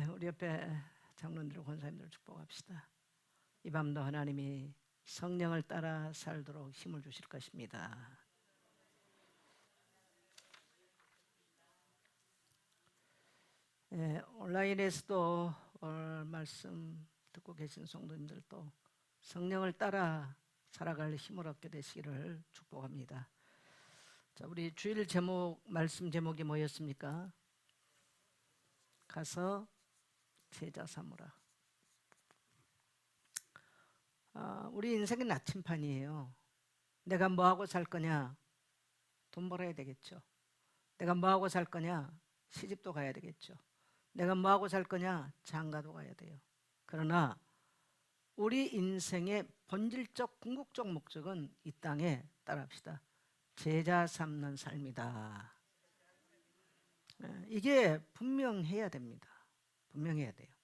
우리 옆에 장로님들, 권사님들 축복합시다. 이 밤도 하나님이 성령을 따라 살도록 힘을 주실 것입니다. 온라인에서도 말씀 듣고 계신 성도님들도 성령을 따라 살아갈 힘을 얻게 되시기를 축복합니다. 자, 우리 주일 제목, 말씀 제목이 뭐였습니까? 가서 제자 삼으라. 우리 인생은 나침판이에요. 내가 뭐하고 살 거냐? 돈 벌어야 되겠죠. 내가 뭐하고 살 거냐? 시집도 가야 되겠죠. 내가 뭐하고 살 거냐? 장가도 가야 돼요. 그러나 우리 인생의 본질적 궁극적 목적은 이 땅에 따라합시다. 제자 삼는 삶이다. 이게 분명해야 됩니다. 분명해야 돼요.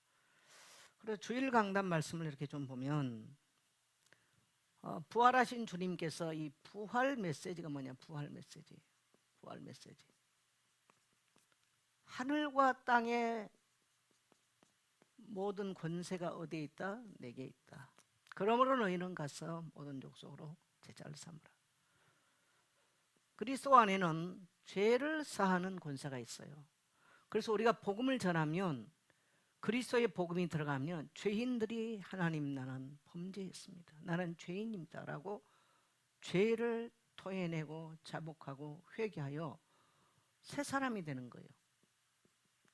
그래서 주일 강단 말씀을 이렇게 좀 보면 부활하신 주님께서 이 부활 메시지가 뭐냐? 부활 메시지. 부활 메시지. 하늘과 땅의 모든 권세가 어디에 있다? 내게 있다. 그러므로 너희는 가서 모든 족속으로 제자를 삼으라. 그리스도 안에는 죄를 사하는 권세가 있어요. 그래서 우리가 복음을 전하면, 그리스도의 복음이 들어가면 죄인들이 하나님, 나는 범죄했습니다, 나는 죄인입니다 라고 죄를 토해내고 자복하고 회개하여 새 사람이 되는 거예요.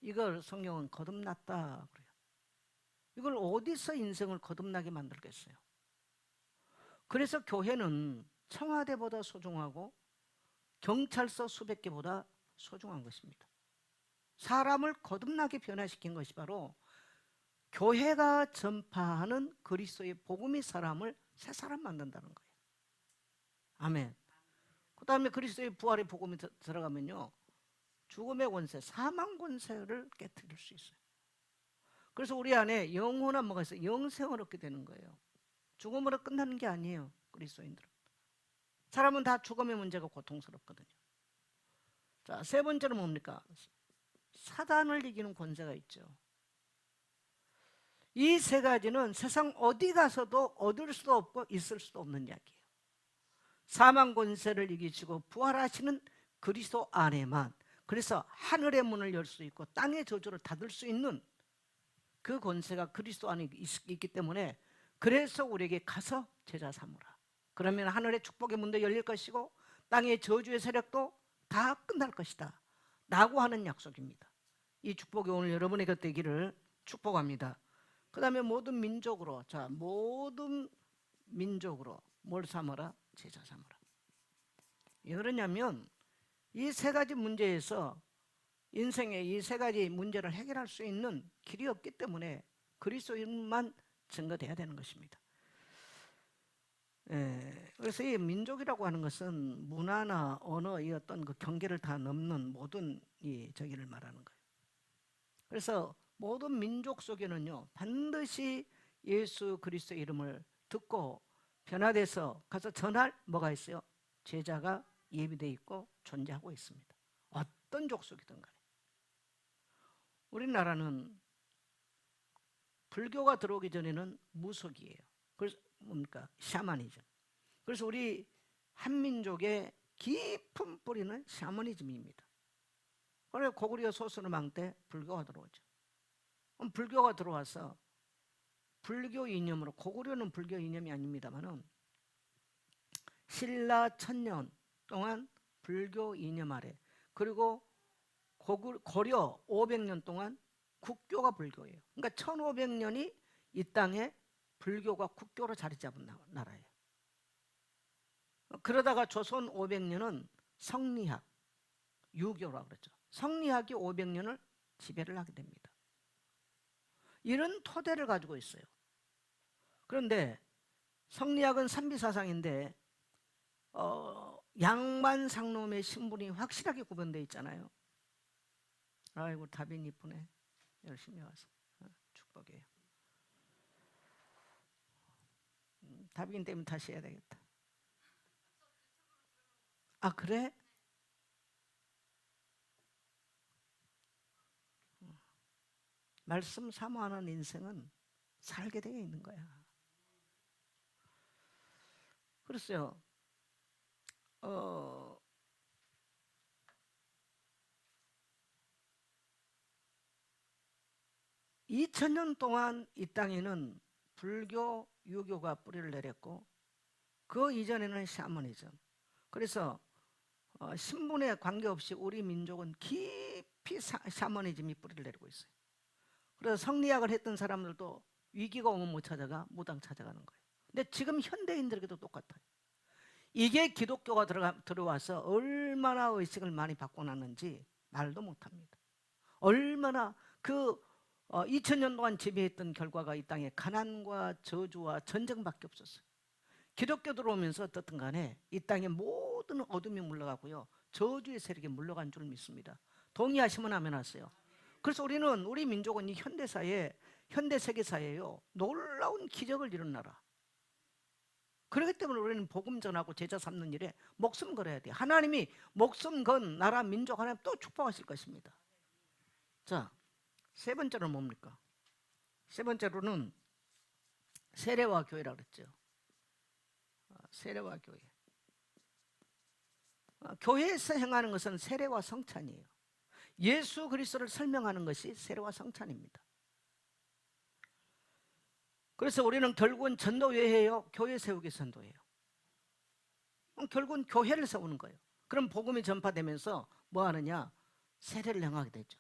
이걸 성경은 거듭났다 그래요. 이걸 어디서 인생을 거듭나게 만들겠어요? 그래서 교회는 청와대보다 소중하고 경찰서 수백 개보다 소중한 것입니다. 사람을 거듭나게 변화시킨 것이 바로 교회가 전파하는 그리스도의 복음이 사람을 새 사람 만든다는 거예요. 아멘. 그 다음에 그리스도의 부활의 복음이 들어가면요, 죽음의 권세, 사망 권세를 깨뜨릴 수 있어요. 그래서 우리 안에 영원한 뭐가 있어요? 영생을 얻게 되는 거예요. 죽음으로 끝나는 게 아니에요. 그리스도인들은. 사람은 다 죽음의 문제가 고통스럽거든요. 자, 세 번째는 뭡니까? 사단을 이기는 권세가 있죠. 이 세 가지는 세상 어디 가서도 얻을 수도 없고 있을 수도 없는 이야기예요. 사망 권세를 이기시고 부활하시는 그리스도 안에만, 그래서 하늘의 문을 열 수 있고 땅의 저주를 닫을 수 있는 그 권세가 그리스도 안에 있기 때문에, 그래서 우리에게 가서 제자 삼으라. 그러면 하늘의 축복의 문도 열릴 것이고 땅의 저주의 세력도 다 끝날 것이다 라고 하는 약속입니다. 이 축복이 오늘 여러분에게 되기를 축복합니다. 그 다음에 모든 민족으로, 자, 모든 민족으로 뭘 삼으라? 제자 삼으라. 왜 그러냐면 이 세 가지 문제에서, 인생의 이 세 가지 문제를 해결할 수 있는 길이 없기 때문에 그리스도인만 증거돼야 되는 것입니다. 그래서 이 민족이라고 하는 것은 문화나 언어, 이 어떤 그 경계를 다 넘는 모든 이 저기를 말하는 거예요. 그래서 모든 민족 속에는요, 반드시 예수 그리스도의 이름을 듣고 변화돼서 가서 전할 뭐가 있어요? 제자가 예비되어 있고 존재하고 있습니다. 어떤 족속이든 간에. 우리나라는 불교가 들어오기 전에는 무속이에요. 그래서 뭡니까? 샤머니즘. 그래서 우리 한민족의 깊은 뿌리는 샤머니즘입니다. 그래서 고구려 소수르망 때 불교가 들어오죠. 그럼 불교가 들어와서 불교 이념으로, 고구려는 불교 이념이 아닙니다만은 신라 1000년 동안 불교 이념 아래, 그리고 고려 500년 동안 국교가 불교예요. 그러니까 1500년이 이 땅에 불교가 국교로 자리 잡은 나라예요. 그러다가 조선 500년은 성리학, 유교라고 그랬죠. 성리학이 500년을 지배를 하게 됩니다. 이런 토대를 가지고 있어요. 그런데 성리학은 산비사상인데 양반 상놈의 신분이 확실하게 구분되어 있잖아요. 아이고, 다빈 이쁘네. 열심히 와서 축복해요. 다빈 때문에 다시 해야 되겠다. 아, 그래? 말씀 사모하는 인생은 살게 되어 있는 거야. 그랬어요. 2000년 동안 이 땅에는 불교, 유교가 뿌리를 내렸고 그 이전에는 샤머니즘. 그래서 신분에 관계없이 우리 민족은 깊이 샤머니즘이 뿌리를 내리고 있어요. 그래서 성리학을 했던 사람들도 위기가 오면 못 찾아가 무당 찾아가는 거예요. 근데 지금 현대인들에게도 똑같아요. 이게 기독교가 들어와서 얼마나 의식을 많이 바꿔놨는지 말도 못합니다. 얼마나 2000년 동안 지배했던 결과가 이 땅에 가난과 저주와 전쟁밖에 없었어요. 기독교 들어오면서 어떻든 간에 이 땅에 모든 어둠이 물러가고요, 저주의 세력이 물러간 줄 믿습니다. 동의하시면 아멘 하세요. 그래서 우리 민족은 이 현대사회, 현대세계사회에요, 놀라운 기적을 이룬 나라. 그렇기 때문에 우리는 복음 전하고 제자 삼는 일에 목숨 걸어야 돼요. 하나님이 목숨 건 나라 민족 하나님 또 축복하실 것입니다. 자, 세 번째로는 뭡니까? 세 번째로는 세례와 교회라고 그랬죠. 세례와 교회. 교회에서 행하는 것은 세례와 성찬이에요. 예수 그리스도를 설명하는 것이 세례와 성찬입니다. 그래서 우리는 결국은 전도 왜 해요? 교회 세우기 전도해요. 결국은 교회를 세우는 거예요. 그럼 복음이 전파되면서 뭐 하느냐? 세례를 행하게 되죠.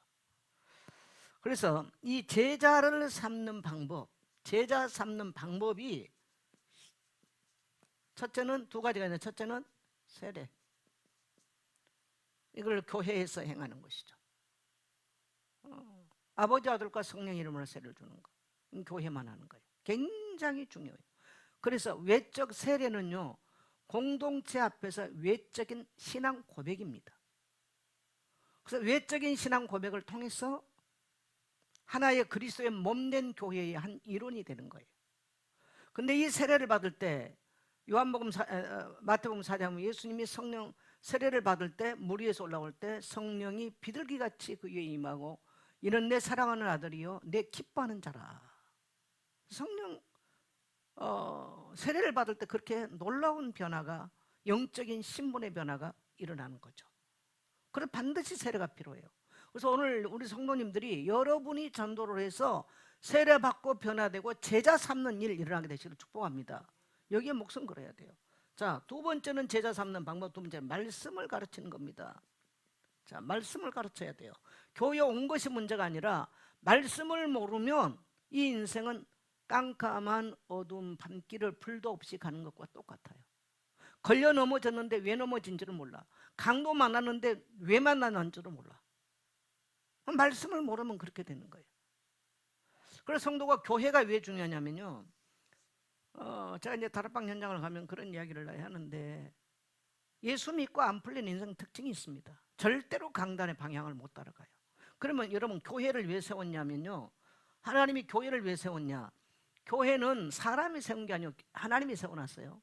그래서 이 제자를 삼는 방법, 제자 삼는 방법이 첫째는 두 가지가 있는데, 첫째는 세례. 이걸 교회에서 행하는 것이죠. 아버지, 아들과 성령 이름으로 세례를 주는 거, 교회만 하는 거예요. 굉장히 중요해요. 그래서 외적 세례는요, 공동체 앞에서 외적인 신앙 고백입니다. 그래서 외적인 신앙 고백을 통해서 하나의 그리스도의 몸된 교회의 한 일원이 되는 거예요. 근데 이 세례를 받을 때 마태복음 4장 예수님이 성령 세례를 받을 때 물 위에서 올라올 때 성령이 비둘기같이 그 위에 임하고 이는 내 사랑하는 아들이요 내 기뻐하는 자라. 성령 세례를 받을 때 그렇게 놀라운 변화가, 영적인 신분의 변화가 일어나는 거죠. 그래서 반드시 세례가 필요해요. 그래서 오늘 우리 성도님들이 여러분이 전도를 해서 세례받고 변화되고 제자 삼는 일 일어나게 되시기를 축복합니다. 여기에 목숨 걸어야 돼요. 자, 두 번째는 제자 삼는 방법, 두 번째는 말씀을 가르치는 겁니다. 자, 말씀을 가르쳐야 돼요. 교회 온 것이 문제가 아니라 말씀을 모르면 이 인생은 깜깜한 어두운 밤길을 불도 없이 가는 것과 똑같아요. 걸려 넘어졌는데 왜 넘어진지를 몰라. 강도 만났는데 왜 만났는지를 몰라. 말씀을 모르면 그렇게 되는 거예요. 그래서 성도가 교회가 왜 중요하냐면요, 제가 이제 다락방 현장을 가면 그런 이야기를 하는데, 예수 믿고 안 풀린 인생 특징이 있습니다. 절대로 강단의 방향을 못 따라가요. 그러면 여러분, 교회를 왜 세웠냐면요, 하나님이 교회를 왜 세웠냐? 교회는 사람이 세운 게 아니고 하나님이 세워놨어요.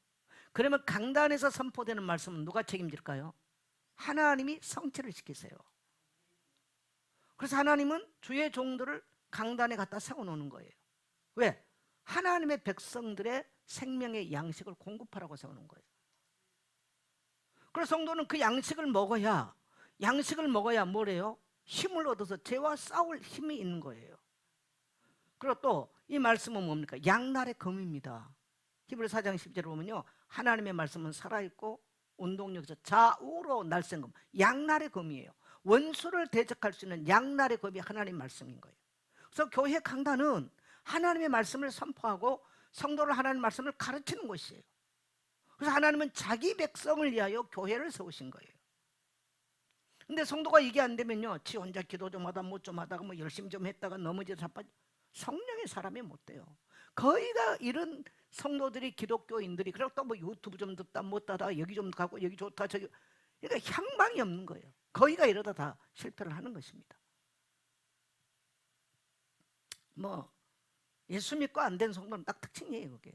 그러면 강단에서 선포되는 말씀은 누가 책임질까요? 하나님이 성취를 시키세요. 그래서 하나님은 주의 종들을 강단에 갖다 세워놓는 거예요. 왜? 하나님의 백성들의 생명의 양식을 공급하라고 세우는 거예요. 그래서 성도는 그 양식을 먹어야 뭐래요? 힘을 얻어서 죄와 싸울 힘이 있는 거예요. 그리고 또 이 말씀은 뭡니까? 양날의 검입니다. 히브리 4장 10절에 보면요, 하나님의 말씀은 살아있고 운동력에서 좌우로 날쌘 검, 양날의 검이에요. 원수를 대적할 수 있는 양날의 검이 하나님 말씀인 거예요. 그래서 교회 강단은 하나님의 말씀을 선포하고 성도를 하나님의 말씀을 가르치는 것이에요. 그래서 하나님은 자기 백성을 위하여 교회를 세우신 거예요. 근데 성도가 이게 안 되면요, 지 혼자 기도 좀 하다 못 좀 하다가 뭐 열심히 좀 했다가 넘어져 자빠져, 성령의 사람이 못 돼요. 거의 다 이런 성도들이, 기독교인들이, 그리고 또 뭐 유튜브 좀 듣다 못 하다가 여기 좀 가고 여기 좋다 저기, 그러니까 향방이 없는 거예요. 거의가 이러다 다 실패를 하는 것입니다. 뭐 예수 믿고 안 된 성도는 딱 특징이에요, 그게요.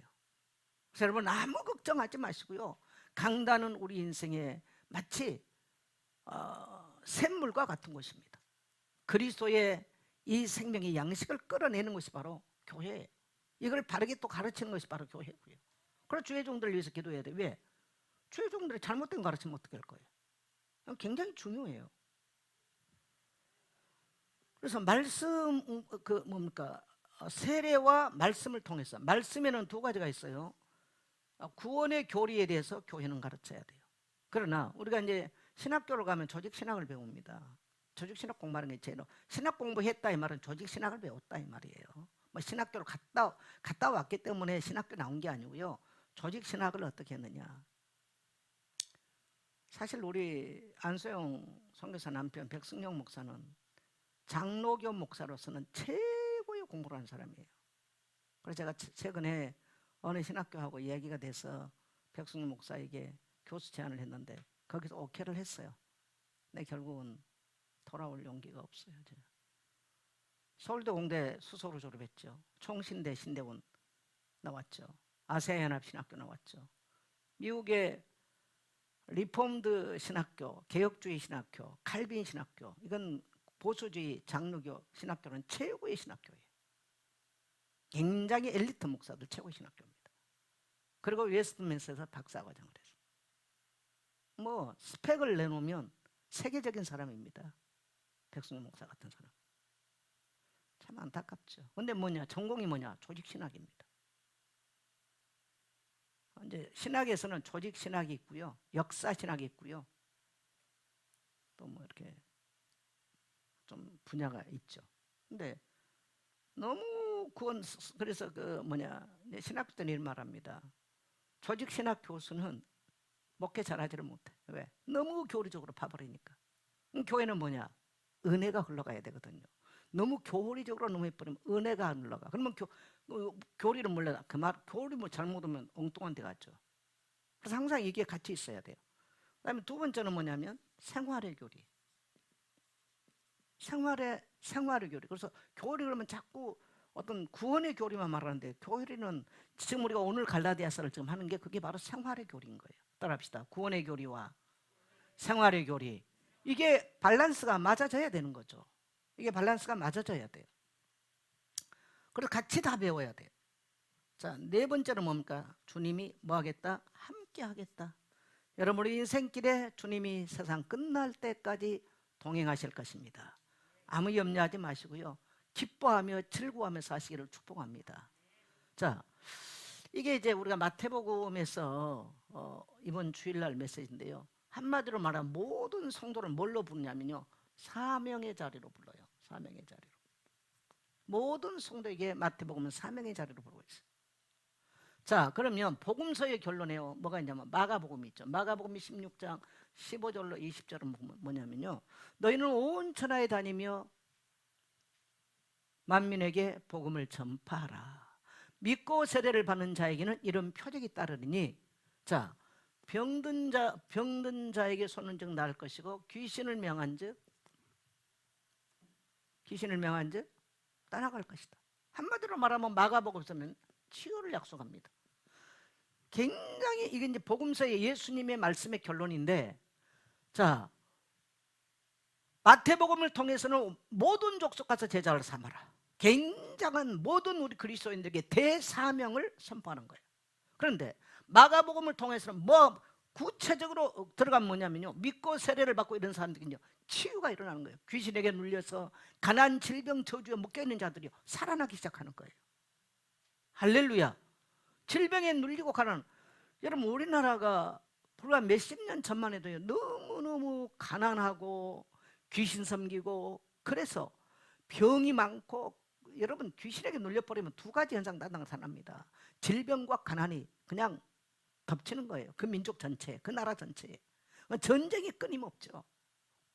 그래서 여러분 아무 걱정하지 마시고요, 강단은 우리 인생에 마치 샘물과 같은 것입니다. 그리스도의 이 생명의 양식을 끌어내는 것이 바로 교회예요. 이걸 바르게 또 가르치는 것이 바로 교회고요. 그래서 주의 종들을 위해서 기도해야 돼요. 왜? 주의 종들이 잘못된 가르치면 어떻게 할 거예요? 굉장히 중요해요. 그래서 말씀 뭡니까? 세례와 말씀을 통해서, 말씀에는 두 가지가 있어요. 구원의 교리에 대해서 교회는 가르쳐야 돼요. 그러나 우리가 이제 신학교를 가면 조직 신학을 배웁니다. 조직 신학 공부하는 게 제일, 신학 공부했다 이 말은 조직 신학을 배웠다 이 말이에요. 뭐 신학교를 갔다 왔기 때문에 신학교 나온 게 아니고요. 조직 신학을 어떻게 했느냐. 사실 우리 안소영 선교사 남편 백승용 목사는 장로교 목사로서는 최고의 공부를 한 사람이에요. 그래서 제가 최근에 어느 신학교하고 이야기가 돼서 백승용 목사에게 교수 제안을 했는데 거기서 오케이를 했어요. 근데 결국은 돌아올 용기가 없어요. 제가. 서울대 공대 수소로 졸업했죠. 총신대 신대원 나왔죠. 아세아연합 신학교 나왔죠. 미국의 리폼드 신학교, 개혁주의 신학교, 칼빈 신학교, 이건 보수주의 장로교 신학교는 최고의 신학교예요. 굉장히 엘리트 목사들 최고의 신학교입니다. 그리고 웨스트민스터에서 박사과정을 했어요. 뭐 스펙을 내놓으면 세계적인 사람입니다. 백승용 목사 같은 사람. 참 안타깝죠. 근데 뭐냐? 전공이 뭐냐? 조직신학입니다. 이제 신학에서는 조직신학이 있고요, 역사신학이 있고요, 또 뭐 이렇게 좀 분야가 있죠. 근데 너무 그건 그래서 신학교 때는 이런 말합니다. 조직신학 교수는 목회 잘하지를 못해. 왜? 너무 교리적으로 봐버리니까. 교회는 뭐냐? 은혜가 흘러가야 되거든요. 너무 교리적으로 너무 해버리면 은혜가 안 흘러가. 그러면 교리를 몰라. 그 말 교리 뭐 잘못하면 엉뚱한 데 갔죠. 그래서 항상 이게 같이 있어야 돼요. 그다음에 두 번째는 뭐냐면 생활의 교리. 생활의 교리. 그래서 교리 그러면 자꾸 어떤 구원의 교리만 말하는데, 교리는 지금 우리가 오늘 갈라디아서를 지금 하는 게 그게 바로 생활의 교리인 거예요. 따라합시다. 구원의 교리와 생활의 교리. 이게 밸런스가 맞아져야 되는 거죠. 이게 밸런스가 맞아져야 돼요. 그래서 같이 다 배워야 돼요. 자, 네 번째는 뭡니까? 주님이 뭐 하겠다? 함께 하겠다. 여러분, 우리 인생길에 주님이 세상 끝날 때까지 동행하실 것입니다. 아무 염려하지 마시고요, 기뻐하며 즐거워하며 사시기를 축복합니다. 자, 이게 이제 우리가 마태복음에서 이번 주일날 메시지인데요, 한마디로 말하면 모든 성도를 뭘로 부르냐면요, 사명의 자리로 불러요. 사명의 자리로. 모든 성도에게 마태복음은 사명의 자리로 부르고 있어요. 자, 그러면 복음서의 결론에요, 뭐가 있냐면 마가복음이 있죠. 마가복음이 16장 15절로 20절은 뭐냐면요, 너희는 온 천하에 다니며 만민에게 복음을 전파하라. 믿고 세례를 받는 자에게는 이런 표적이 따르니, 자, 병든 자에게 손은 즉 나을 것이고 귀신을 명한 즉 떠나갈 것이다. 한마디로 말하면 마가복음서는 치유를 약속합니다. 굉장히 이게 이제 복음서의 예수님의 말씀의 결론인데, 자, 마태복음을 통해서는 모든 족속 가서 제자를 삼아라. 굉장한 모든 우리 그리스도인들에게 대사명을 선포하는 거예요. 그런데 마가복음을 통해서는 뭐 구체적으로 들어가면 뭐냐면요, 믿고 세례를 받고 이런 사람들은요, 치유가 일어나는 거예요. 귀신에게 눌려서 가난, 질병, 저주에 묶여있는 자들이 살아나기 시작하는 거예요. 할렐루야. 질병에 눌리고 가난, 여러분 우리나라가 불과 몇십 년 전만 해도 너무너무 가난하고 귀신 섬기고, 그래서 병이 많고, 여러분 귀신에게 눌려버리면 두 가지 현상 다 나타납니다. 질병과 가난이 그냥 덮치는 거예요. 그 민족 전체에, 그 나라 전체에. 전쟁이 끊임없죠.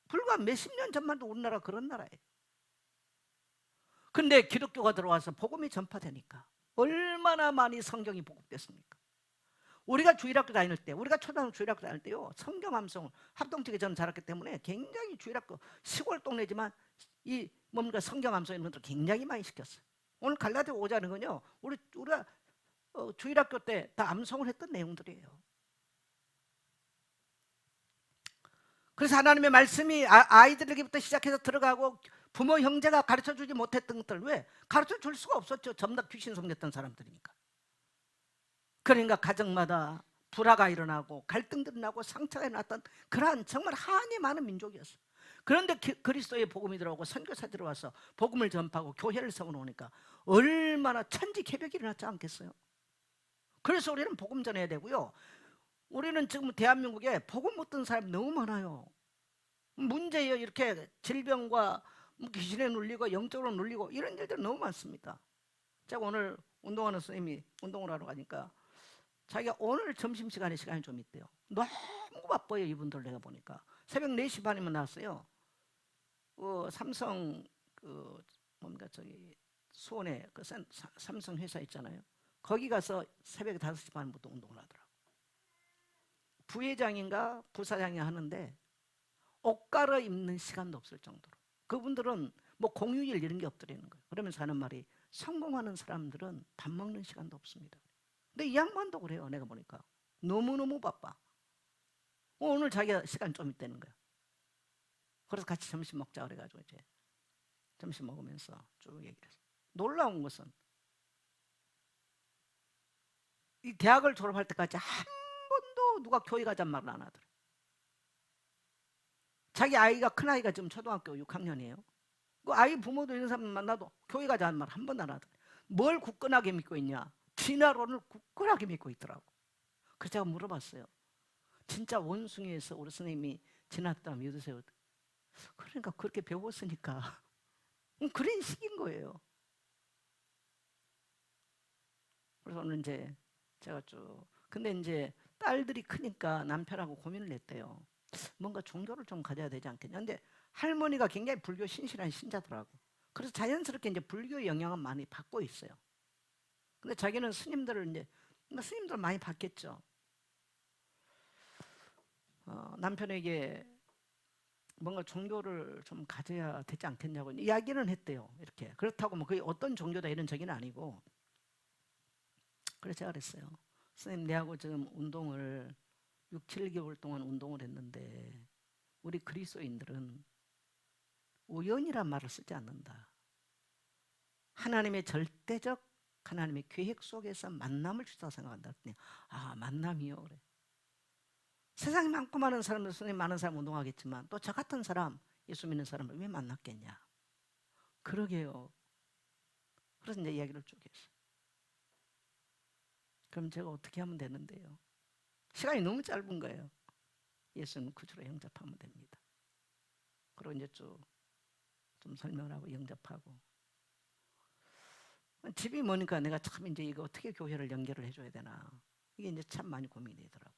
불과 몇십 년 전만 해도 우리나라 그런 나라예요. 근데 기독교가 들어와서 복음이 전파되니까 얼마나 많이 성경이 보급됐습니까? 우리가 주일학교 다닐 때, 우리가 초등학교 주일학교 다닐 때요, 성경 암송을 합동측에 저는 자랐기 때문에 굉장히 주일학교, 시골 동네지만 이 뭔가 성경 암송 이런 것들 굉장히 많이 시켰어요. 오늘 갈라디아 오자는 건요, 우리가 주일학교 때 다 암송을 했던 내용들이에요. 그래서 하나님의 말씀이 아이들에게부터 시작해서 들어가고 부모 형제가 가르쳐주지 못했던 것들 왜? 가르쳐줄 수가 없었죠. 전부 다 귀신 섬겼던 사람들이니까. 그러니까 가정마다 불화가 일어나고 갈등들이 나고 상처가 났던 그러한 정말 한이 많은 민족이었어요. 그런데 그리스도의 복음이 들어오고 선교사들이 와서 복음을 전파하고 교회를 세워놓으니까 얼마나 천지개벽이 일어났지 않겠어요? 그래서 우리는 복음 전해야 되고요. 우리는 지금 대한민국에 복음 못 듣는 사람이 너무 많아요. 문제예요. 이렇게 질병과 귀신에 눌리고 영적으로 눌리고 이런 일들이 너무 많습니다. 제가 오늘 운동하는 선생님이 운동을 하러 가니까 자기가 오늘 점심시간에 시간이 좀 있대요. 너무 바빠요. 이분들 내가 보니까 새벽 4시 반이면 나왔어요. 삼성 뭡니까 저기 수원에 그 삼성 회사 있잖아요. 거기 가서 새벽 5시 반부터 운동을 하더라고. 부회장인가 부사장이 하는데 옷 갈아입는 시간도 없을 정도로. 그분들은 뭐 공휴일 이런 게 없더라는 거예요. 그러면서 하는 말이 성공하는 사람들은 밥 먹는 시간도 없습니다. 근데 이 양반도 그래요. 내가 보니까 너무너무 바빠. 오늘 자기가 시간 좀 있다는 거야. 그래서 같이 점심 먹자 그래가지고 이제 점심 먹으면서 쭉 얘기를 했어요. 놀라운 것은 이 대학을 졸업할 때까지 한 번도 누가 교회 가자는 말을 안 하더래. 자기 아이가 큰 아이가 지금 초등학교 6학년이에요. 그 아이 부모도 이런 사람 만나도 교회 가자는 말 한 번도 안 하더래. 뭘 굳건하게 믿고 있냐? 진화론을 굳건하게 믿고 있더라고. 그래서 제가 물어봤어요. 진짜 원숭이에서 우리 선생님이 지났다 믿으세요? 그러니까 그렇게 배웠으니까 그런 식인 거예요. 그래서 오늘 이제 제가 근데 이제 딸들이 크니까 남편하고 고민을 했대요. 뭔가 종교를 좀 가져야 되지 않겠냐. 근데 할머니가 굉장히 불교 신실한 신자더라고. 그래서 자연스럽게 이제 불교 영향은 많이 받고 있어요. 근데 자기는 스님들을 이제 스님들 많이 받겠죠. 남편에게 뭔가 종교를 좀 가져야 되지 않겠냐고 이야기는 했대요. 이렇게 그렇다고 뭐 그게 어떤 종교다 이런 적은 아니고. 그래서 제가 그랬어요. 선생님 내하고 지금 운동을 6, 7개월 동안 운동을 했는데 우리 그리스도인들은 우연이란 말을 쓰지 않는다. 하나님의 절대적 하나님의 계획 속에서 만남을 주다 생각한다. 만남이요 그래. 세상에 많고 많은 사람들, 선생님 많은 사람 운동하겠지만 또 저 같은 사람, 예수 믿는 사람을 왜 만났겠냐. 그러게요. 그래서 이제 이야기를 쭉 했어요. 그럼 제가 어떻게 하면 되는데요? 시간이 너무 짧은 거예요. 예수는 구주로 영접하면 됩니다. 그리고 이제 쭉 좀 설명을 하고 영접하고. 집이 머니까 내가 참 이제 이거 어떻게 교회를 연결을 해줘야 되나. 이게 이제 참 많이 고민이 되더라고요.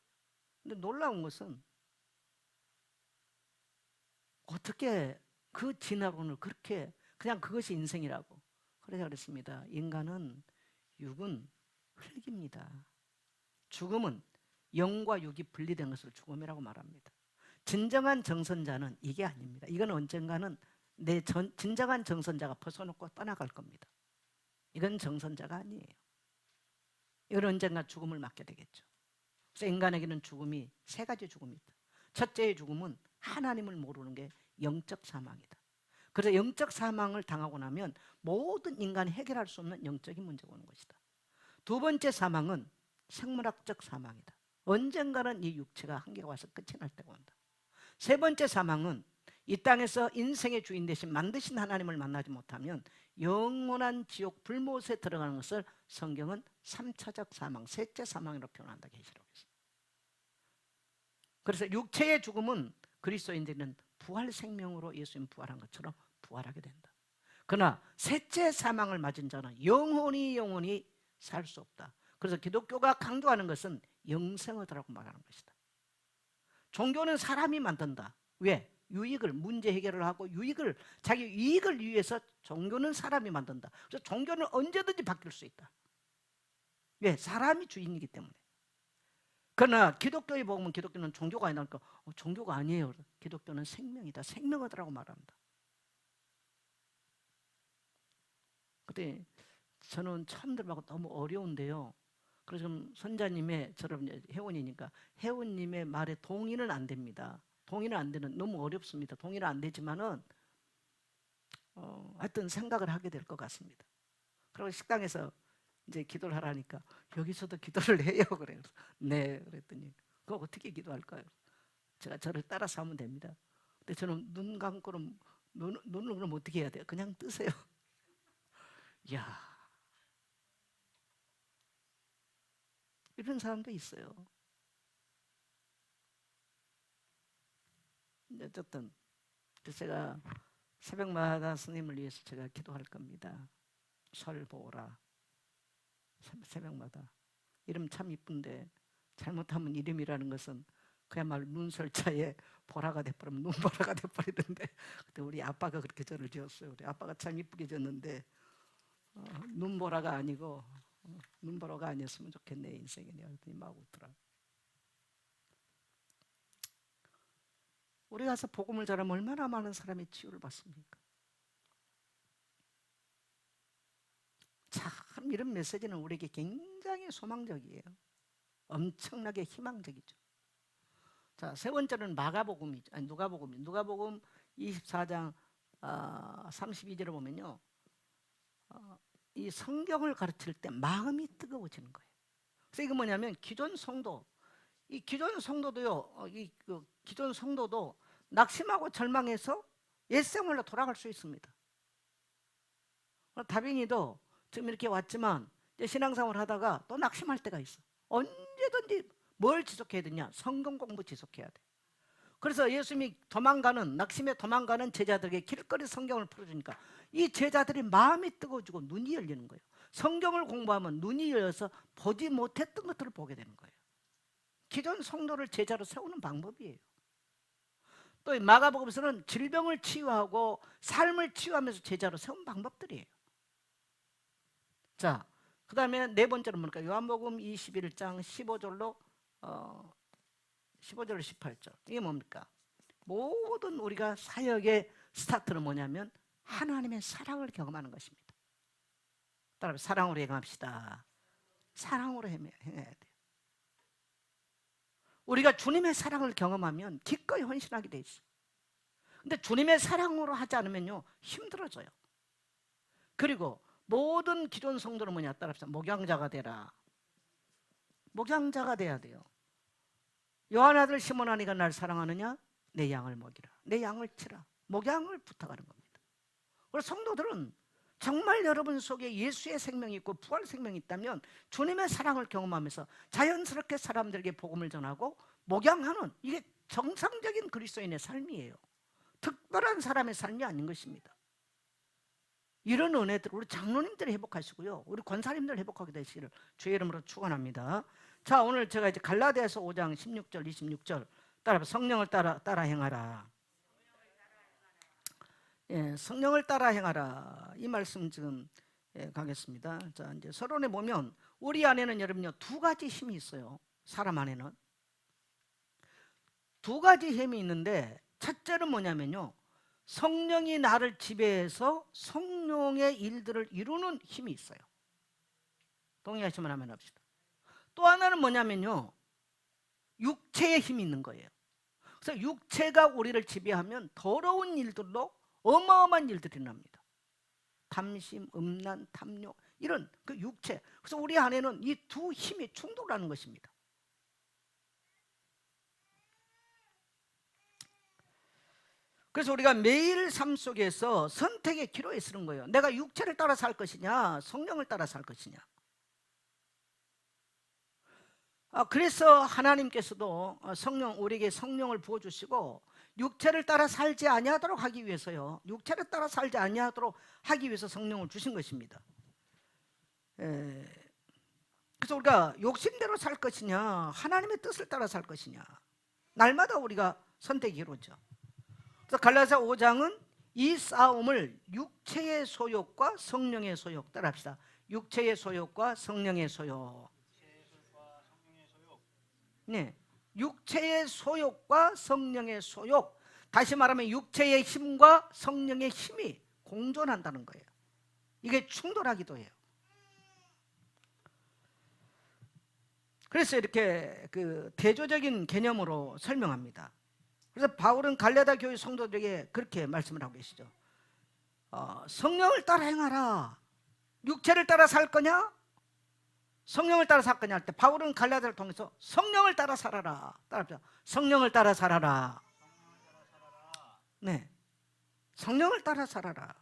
근데 놀라운 것은 어떻게 그 진화론을 그렇게 그냥 그것이 인생이라고. 그래서 그랬습니다. 인간은 육은 흙입니다. 죽음은 영과 육이 분리된 것을 죽음이라고 말합니다. 진정한 정선자는 이게 아닙니다. 이건 언젠가는 진정한 정선자가 벗어놓고 떠나갈 겁니다. 이건 정선자가 아니에요. 이건 언젠가 죽음을 맞게 되겠죠. 그래서 인간에게는 죽음이 3가지 죽음이 있다. 첫째의 죽음은 하나님을 모르는 게 영적 사망이다. 그래서 영적 사망을 당하고 나면 모든 인간이 해결할 수 없는 영적인 문제가 오는 것이다. 2번째 사망은 생물학적 사망이다. 언젠가는 이 육체가 한계가 와서 끝이 날 때가 온다. 3번째 사망은 이 땅에서 인생의 주인 대신 만드신 하나님을 만나지 못하면 영원한 지옥 불못에 들어가는 것을 성경은 3차적 사망, 셋째 사망이라고 표현한다. 계시록에서. 그래서 육체의 죽음은 그리스도인들은 부활 생명으로 예수님 부활한 것처럼 부활하게 된다. 그러나 셋째 사망을 맞은 자는 영원히 살 수 없다. 그래서 기독교가 강조하는 것은 영생하다라고 말하는 것이다. 종교는 사람이 만든다. 왜? 유익을 문제 해결을 하고 자기 이익을 위해서 종교는 사람이 만든다. 그래서 종교는 언제든지 바뀔 수 있다. 왜? 사람이 주인이기 때문에. 그러나 기독교의 복음은 기독교는 종교가 아니니까 종교가 아니에요. 기독교는 생명이다. 생명하다라고 말합니다. 근데 저는 처음 들어보고 너무 어려운데요. 그래서 좀 선자님의 저런 회원이니까 회원님의 말에 동의는 안 됩니다. 동의는 안 되는 너무 어렵습니다. 동의는 안 되지만은 하여튼 생각을 하게 될 것 같습니다. 그리고 식당에서 이제 기도를 하라니까 여기서도 기도를 해요. 그래요. 네, 그랬더니 그거 어떻게 기도할까요? 제가 저를 따라서 하면 됩니다. 근데 저는 눈 감고는 눈을 그럼 어떻게 해야 돼요? 그냥 뜨세요. 야, 이런 사람도 있어요. 어쨌든 제가 새벽마다 스님을 위해서 제가 기도할 겁니다. 설 보라. 새벽마다. 이름 참 이쁜데 잘못하면 이름이라는 것은 그야말로 눈설자에 보라가 돼버리면 눈보라가 돼버리던데 그때 우리 아빠가 그렇게 저를 지었어요. 우리 아빠가 참 이쁘게 지었는데 눈보라가 아니고 눈보라가 아니었으면 좋겠네 인생이. 내가 막 웃더라. 우리 가서 복음을 전하면 얼마나 많은 사람이 치유를 받습니까? 참 이런 메시지는 우리에게 굉장히 소망적이에요. 엄청나게 희망적이죠. 자, 세 번째는 마가복음이죠. 아니, 누가복음이. 누가복음 24장 32절을 보면요, 이 성경을 가르칠 때 마음이 뜨거워지는 거예요. 그래서 이거 뭐냐면 기존 성도, 이 기존 성도도요, 기존 성도도 낙심하고 절망해서 옛생활로 돌아갈 수 있습니다. 다빈이도 지금 이렇게 왔지만 이제 신앙생활 하다가 또 낙심할 때가 있어. 언제든지 뭘 지속해야 되냐? 성경 공부 지속해야 돼. 그래서 예수님이 낙심에 도망가는 제자들에게 길거리 성경을 풀어주니까 이 제자들이 마음이 뜨거워지고 눈이 열리는 거예요. 성경을 공부하면 눈이 열려서 보지 못했던 것들을 보게 되는 거예요. 기존 성도를 제자로 세우는 방법이에요. 또 마가복음에서는 질병을 치유하고 삶을 치유하면서 제자로 세운 방법들이에요. 자, 그 다음에 네 번째는 뭡니까? 요한복음 21장 15절로 15절 18절. 이게 뭡니까? 모든 우리가 사역의 스타트는 뭐냐면 하나님의 사랑을 경험하는 것입니다. 따라서 사랑으로 행합시다. 사랑으로 행해야 돼요. 우리가 주님의 사랑을 경험하면 기꺼이 헌신하게 돼 있어요. 근데 주님의 사랑으로 하지 않으면요 힘들어져요. 그리고 모든 기존 성도는 뭐냐? 따라합시다. 목양자가 되라. 목양자가 돼야 돼요. 요한 아들 시몬아 네가 날 사랑하느냐? 내 양을 먹이라. 내 양을 치라. 목양을 부탁하는 겁니다. 그래서 성도들은 정말 여러분 속에 예수의 생명이 있고 부활 생명이 있다면 주님의 사랑을 경험하면서 자연스럽게 사람들에게 복음을 전하고 목양하는, 이게 정상적인 그리스도인의 삶이에요. 특별한 사람의 삶이 아닌 것입니다. 이런 은혜들 우리 장로님들이 회복하시고요, 우리 권사님들 회복하게 되시기를 주의 이름으로 축원합니다. 자, 오늘 제가 이제 갈라디아서 5장 16절 26절 따라 성령을 따라 행하라. 예, 성령을 따라 행하라. 이 말씀 지금 가겠습니다. 자, 이제 서론에 보면 우리 안에는 여러분요 두 가지 힘이 있어요. 사람 안에는 두 가지 힘이 있는데 첫째는 뭐냐면요, 성령이 나를 지배해서 성령의 일들을 이루는 힘이 있어요. 동의하시면 하면 합시다. 또 하나는 뭐냐면요, 육체의 힘이 있는 거예요. 그래서 육체가 우리를 지배하면 더러운 일들로 어마어마한 일들이 납니다. 탐심, 음란, 탐욕, 이런 그 육체. 그래서 우리 안에는 이 두 힘이 충돌하는 것입니다. 그래서 우리가 매일 삶 속에서 선택의 기로에 서는 거예요. 내가 육체를 따라 살 것이냐, 성령을 따라 살 것이냐. 그래서 하나님께서도 우리에게 성령을 부어주시고 육체를 따라 살지 아니하도록 하기 위해서요, 육체를 따라 살지 아니하도록 하기 위해서 성령을 주신 것입니다. 그래서 우리가 욕심대로 살 것이냐, 하나님의 뜻을 따라 살 것이냐, 날마다 우리가 선택이 이루어져. 그래서 갈라디아서 5장은 이 싸움을 육체의 소욕과 성령의 소욕, 따라합시다. 육체의 소욕과 성령의 소욕. 네, 육체의 소욕과 성령의 소욕. 다시 말하면 육체의 힘과 성령의 힘이 공존한다는 거예요. 이게 충돌하기도 해요. 그래서 이렇게 그 대조적인 개념으로 설명합니다. 그래서 바울은 갈라디아 교회 성도들에게 그렇게 말씀을 하고 계시죠. 성령을 따라 행하라. 육체를 따라 살 거냐? 성령을 따라 살 거냐 할 때 바울은 갈라디아를 통해서 성령을 따라 살아라. 따라합시다. 성령을 따라 살아라. 네, 성령을 따라 살아라.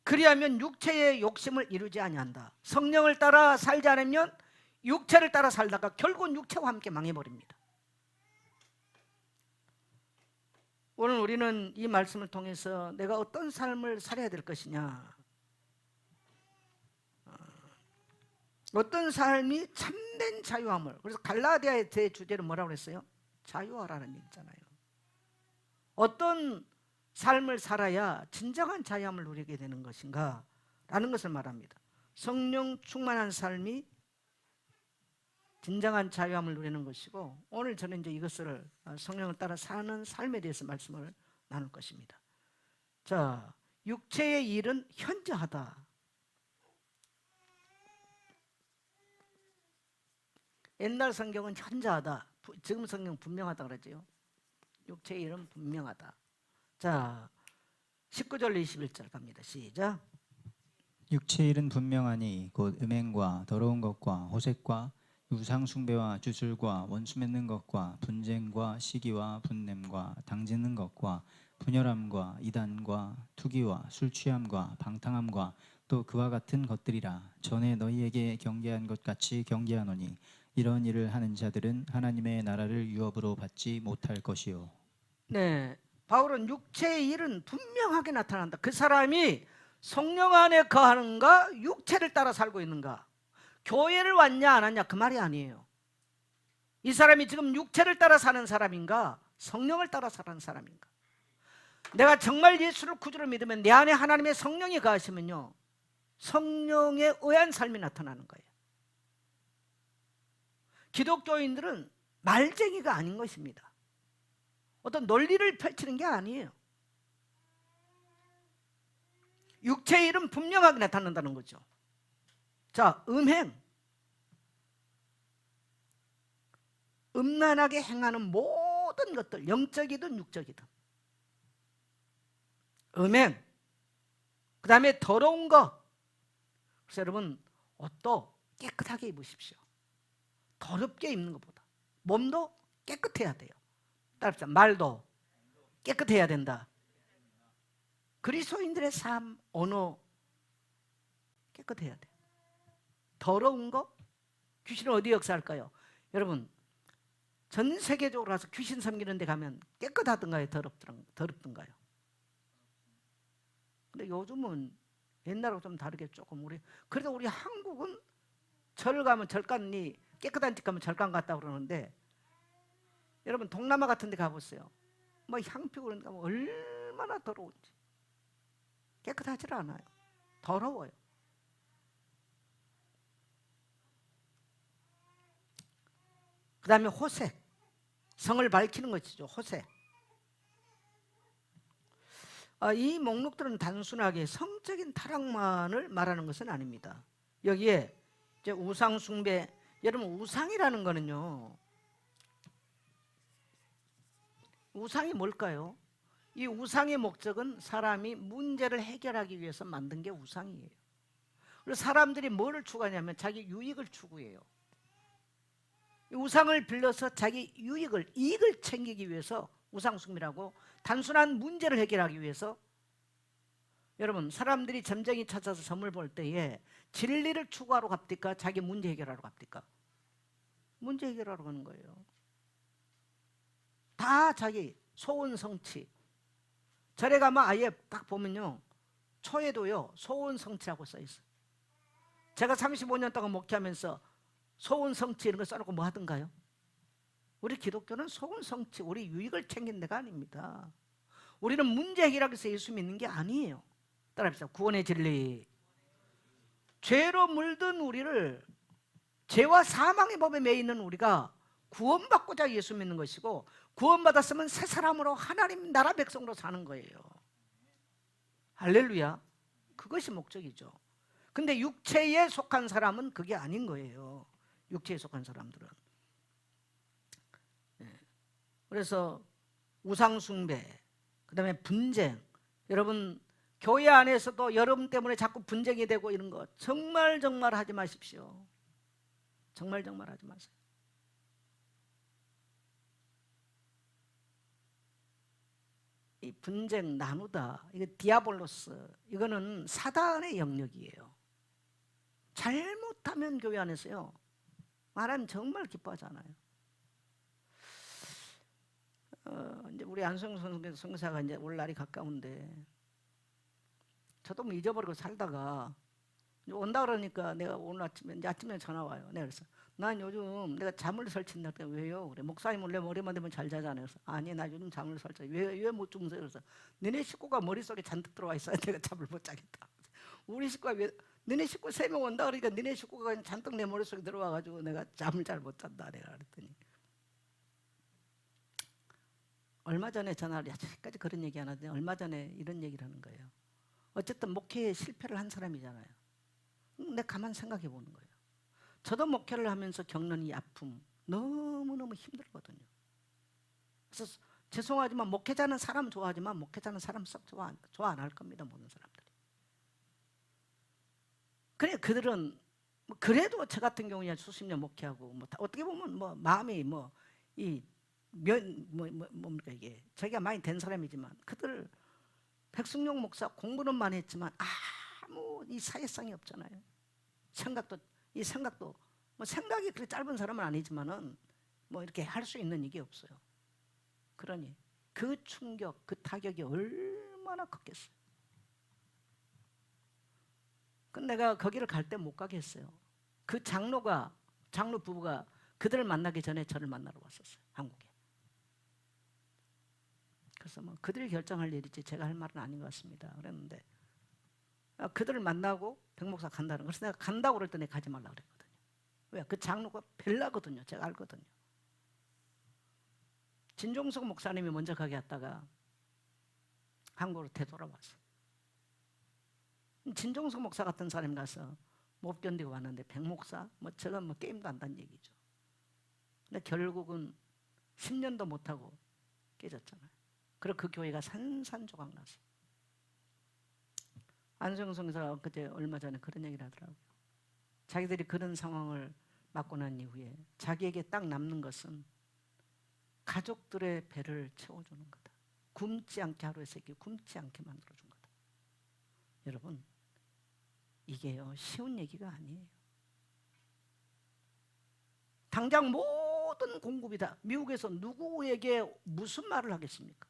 그리하면 육체의 욕심을 이루지 아니한다. 성령을 따라 살지 않으면 육체를 따라 살다가 결국은 육체와 함께 망해버립니다. 오늘 우리는 이 말씀을 통해서 내가 어떤 삶을 살아야 될 것이냐, 어떤 삶이 참된 자유함을, 그래서 갈라디아의 제 주제는 뭐라고 그랬어요? 자유하라는 얘기잖아요. 어떤 삶을 살아야 진정한 자유함을 누리게 되는 것인가 라는 것을 말합니다. 성령 충만한 삶이 진정한 자유함을 누리는 것이고, 오늘 저는 이제 이것을 성령을 따라 사는 삶에 대해서 말씀을 나눌 것입니다. 자, 육체의 일은 현저하다. 옛날 성경은 현저하다, 지금 성경은 분명하다 그러죠. 육체의 일은 분명하다. 자, 19절 21절 갑니다. 시작. 육체의 일은 분명하니 곧 음행과 더러운 것과 호색과 우상 숭배와 주술과 원수 맺는 것과 분쟁과 시기와 분냄과 당짓는 것과 분열함과 이단과 투기와 술 취함과 방탕함과 또 그와 같은 것들이라. 전에 너희에게 경계한 것 같이 경계하노니 이런 일을 하는 자들은 하나님의 나라를 유업으로 받지 못할 것이요. 네, 바울은 육체의 일은 분명하게 나타난다. 그 사람이 성령 안에 거하는가, 육체를 따라 살고 있는가, 교회를 왔냐 안 왔냐 그 말이 아니에요. 이 사람이 지금 육체를 따라 사는 사람인가, 성령을 따라 사는 사람인가. 내가 정말 예수를 구주로 믿으면 내 안에 하나님의 성령이 거하시면요, 성령에 의한 삶이 나타나는 거예요. 기독교인들은 말쟁이가 아닌 것입니다. 어떤 논리를 펼치는 게 아니에요. 육체의 일은 분명하게 나타난다는 거죠. 자, 음행, 음란하게 행하는 모든 것들, 영적이든 육적이든 음행, 그 다음에 더러운 거. 그래서 여러분, 옷도 깨끗하게 입으십시오. 더럽게 입는 것보다 몸도 깨끗해야 돼요. 따라합시다. 말도 깨끗해야 된다. 그리스도인들의 삶, 언어 깨끗해야 돼요. 더러운 거, 귀신은 어디 역사할까요? 여러분, 전 세계적으로 가서 귀신 섬기는 데 가면 깨끗하던가요, 더럽던가요? 근데 요즘은 옛날하고 좀 다르게 조금 그래도 우리 한국은 절 가면 절간이 깨끗한 집 가면 절간 같다고 그러는데, 여러분 동남아 같은 데 가보세요. 뭐 향pi고 그런 데 가면 얼마나 더러운지. 깨끗하지 않아요. 더러워요. 그 다음에 호색, 성을 밝히는 것이죠. 호색. 이 목록들은 단순하게 성적인 타락만을 말하는 것은 아닙니다. 여기에 이제 우상 숭배, 여러분 우상이라는 거는요, 우상이 뭘까요? 이 우상의 목적은 사람이 문제를 해결하기 위해서 만든 게 우상이에요. 그래서 사람들이 뭐를 추구하냐면 자기 유익을 추구해요. 우상을 빌려서 자기 이익을 챙기기 위해서 우상 숭배라고, 단순한 문제를 해결하기 위해서. 여러분, 사람들이 점쟁이 찾아서 선물 볼 때에 진리를 추구하러 갑니까? 자기 문제 해결하러 갑니까? 문제 해결하러 가는 거예요. 다 자기 소원 성취. 절에 가면 아예 딱 보면요, 초에도요 소원 성취라고 써 있어요. 제가 35년 동안 목회하면서 소원 성취 이런 거 써놓고 뭐 하던가요? 우리 기독교는 소원 성취, 우리 유익을 챙긴 데가 아닙니다. 우리는 문제 해결하기 위해서 예수 믿는 게 아니에요. 따라합시다. 구원의 진리. 죄로 물든 우리를, 죄와 사망의 법에 매여 있는 우리가 구원받고자 예수 믿는 것이고, 구원받았으면 새 사람으로 하나님 나라 백성으로 사는 거예요. 할렐루야. 그것이 목적이죠. 근데 육체에 속한 사람은 그게 아닌 거예요. 육체에 속한 사람들은. 그래서 우상 숭배, 그 다음에 분쟁, 여러분 교회 안에서도 여러분 때문에 자꾸 분쟁이 되고 이런 거 정말 하지 마십시오. 정말 하지 마세요. 이 분쟁 나누다, 이거 디아볼로스, 이거는 사단의 영역이에요. 잘못하면 교회 안에서요 하나님 정말 기뻐하잖아요. 이제 우리 안성성 성사가 이제 올 날이 가까운데 저도 뭐 잊어버리고 살다가 온다 그러니까 내가 오늘 아침에 전화 와요. 내가 그래서 난 요즘 내가 잠을 설친다. 왜요? 그래 목사님 원래 머리만 되면 잘 자잖아요. 그래서 아니 나 요즘 잠을 설쳐. 왜 못 주무세요? 그래서 너네 식구가 머릿속에 잔뜩 들어와 있어야 내가 잠을 못 자겠다. 우리 식구가 왜 너네 식구 3명 온다 그러니까 너네 식구가 잔뜩 내 머릿속에 들어와가지고 내가 잠을 잘 못 잔다. 내가 그랬더니 얼마 전에 전화를 아직까지 그런 얘기 안 하더니 얼마 전에 이런 얘기를 하는 거예요. 어쨌든 목회에 실패를 한 사람이잖아요. 내가 가만 생각해 보는 거예요. 저도 목회를 하면서 겪는 이 아픔 너무너무 힘들거든요. 그래서 죄송하지만 목회자는 사람 좋아하지만 목회자는 사람 썩 좋아 안 할 겁니다. 모든 사람들이. 그래 그들은 그래도 저 같은 경우에 수십 년 목회하고 뭐 어떻게 보면 뭐 마음이 뭡니까 이게 자기가 많이 된 사람이지만 그들 백승용 목사 공부는 많이 했지만 아무 이 사회성이 없잖아요. 생각도 뭐 생각이 그렇게 짧은 사람은 아니지만은 뭐 이렇게 할 수 있는 이게 없어요. 그러니 그 충격, 그 타격이 얼마나 컸겠어요. 근데 내가 거기를 갈 때 못 가게 했어요. 그 장로 부부가 그들을 만나기 전에 저를 만나러 왔었어요. 한국에. 그래서 뭐 그들이 결정할 일이지 제가 할 말은 아닌 것 같습니다. 그랬는데 그들을 만나고 백 목사 간다는 거. 그래서 내가 간다고 그럴 때 내가 가지 말라 그랬거든요. 왜? 그 장로가 벨라거든요. 제가 알거든요. 진종석 목사님이 먼저 가게 했다가 한국으로 되돌아왔어요. 진종석 목사 같은 사람이 가서 못 견디고 왔는데 백 목사? 뭐 저건 뭐 게임도 한다는 얘기죠. 근데 결국은 10년도 못하고 깨졌잖아요. 그리고 그 교회가 산산조각 났어요. 안성성 성사가 그때 얼마 전에 그런 얘기를 하더라고요. 자기들이 그런 상황을 맞고 난 이후에 자기에게 딱 남는 것은 가족들의 배를 채워주는 거다. 굶지 않게 하루에 3끼 굶지 않게 만들어준 거다. 여러분 이게요 쉬운 얘기가 아니에요. 당장 모든 공급이 다 미국에서 누구에게 무슨 말을 하겠습니까?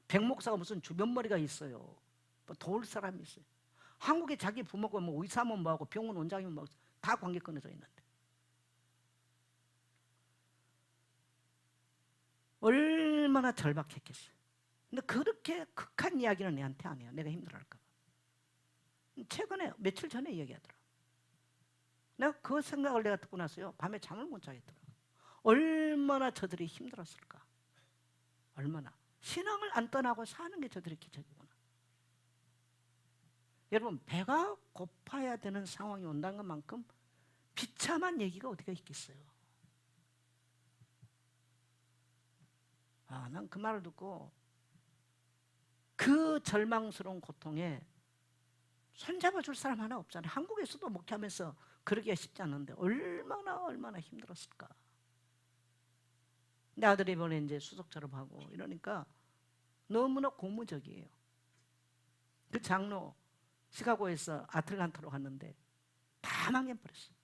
백 목사가 무슨 주변머리가 있어요. 뭐 도울 사람이 있어요. 한국에 자기 부모가 뭐 의사면 뭐하고 병원 원장이면 뭐하고 다 관계 끊어져 있는데 얼마나 절박했겠어요. 근데 그렇게 극한 이야기는 내한테 안 해요. 내가 힘들어할까 봐. 최근에 며칠 전에 얘기하더라. 내가 그 생각을 내가 듣고 나서요 밤에 잠을 못 자겠더라. 얼마나 저들이 힘들었을까. 얼마나 신앙을 안 떠나고 사는 게 저들의 기적이구나. 여러분 배가 고파야 되는 상황이 온다는 것만큼 비참한 얘기가 어디가 있겠어요. 난 그 말을 듣고 그 절망스러운 고통에 손잡아 줄 사람 하나 없잖아요. 한국에서도 목회하면서 그러기가 쉽지 않은데 얼마나 힘들었을까. 내 아들이 이번에 이제 수석 졸업하고 이러니까 너무나 고무적이에요. 그 장로 시카고에서 아틀란타로 갔는데 다 망해버렸어요.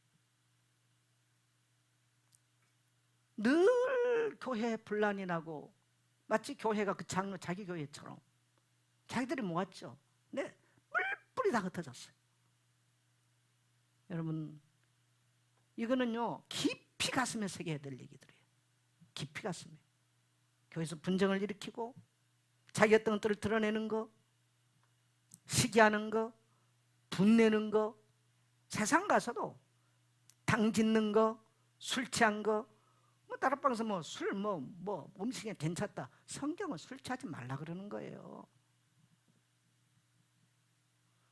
늘 교회 분란이 나고 마치 교회가 그 장로 자기 교회처럼 자기들이 모았죠. 근데 뿔뿔이 다 흩어졌어요. 여러분 이거는요 깊이 가슴에 새겨야 될 얘기들이에요. 깊이 가슴에. 교회에서 분쟁을 일으키고 자기 어떤 것들을 드러내는 거, 시기하는 거, 분내는 거, 세상 가서도 당 짓는 거, 술 취한 거, 뭐 다락방에서 뭐 술 뭐 음식이 괜찮다. 성경은 술 취하지 말라 그러는 거예요.